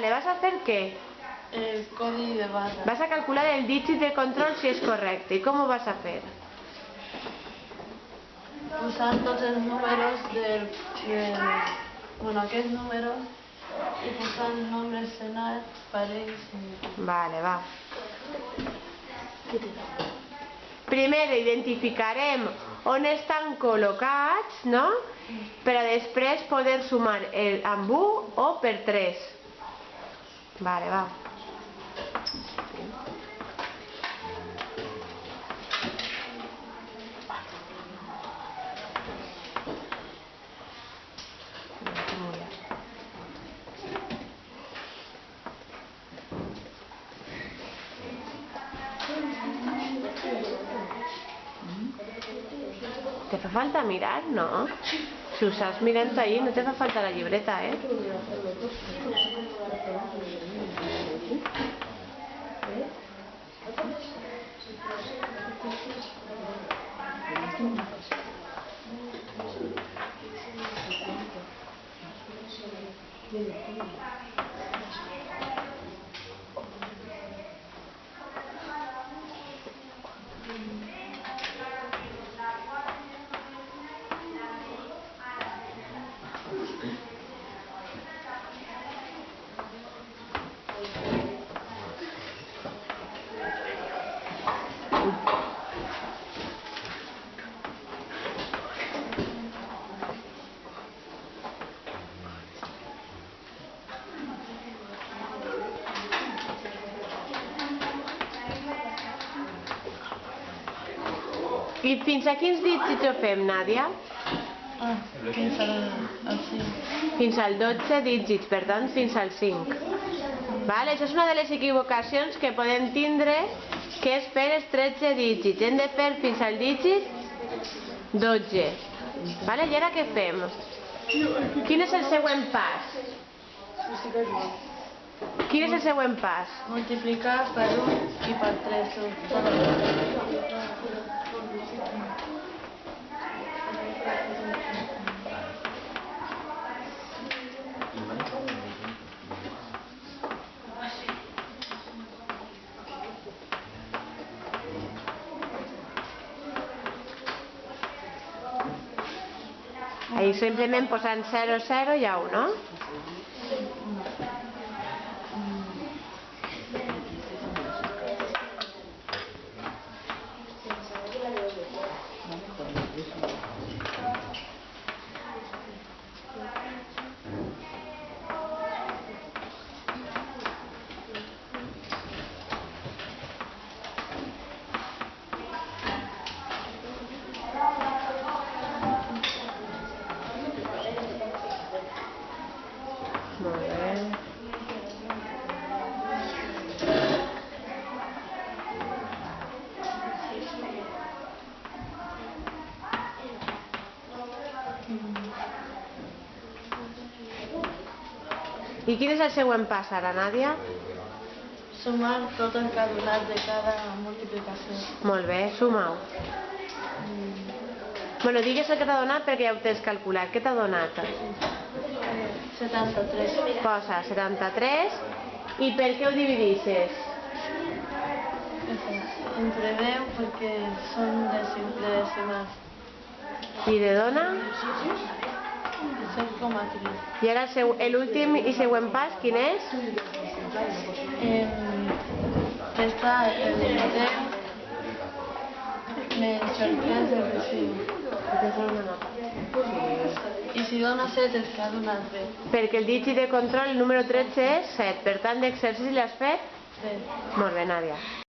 Vale, ¿vas a hacer qué? El codi de barra. Vas a calcular el dígit de control si és correcte. I com ho vas a fer? Usant tots els números aquests números i posant nombres senars, parells i... Vale, va. Primer identificarem on estan col·locats, no? Per a després poder sumar amb 1 o per 3. Vale, va. ¿Te fa falta mirar? No. Si ho saps mirant ahí, no te fa falta la llibreta, ¿eh? I fins a quins dígits ho fem, Nàdia? Fins al 5. Fins al 12 dígits, per tant, fins al 5. Vale? Això és una de les equivocacions que podem tindre, que és fer els 13 dígits. Hem de fer fins al dígit 12. Vale? I ara què fem? Quin és el següent pas? Quin és el següent pas? Multiplicar per 1 i per 3. Ahí simplement posant 0, 0 i 1, no? Molt bé. I quin és el següent pas ara, Nàdia? Sumar tot el que ha donat de cada multiplicació. Molt bé, suma-ho. Bueno, digues el que t'ha donat perquè ja ho tens calculat. Què t'ha donat? 73. Posa 73 i per què ho dividixes? Entre 10 perquè són decimals. I te dona? 7,3. I ara l'últim i següent pas, quin és? Està el 10 menys el 3 del recibo. I si dona 7 és que ha donat bé. Perquè el dígit de control, el número 13 és 7. Per tant, d'exercici l'has fet? Sí. Molt bé, Nàdia.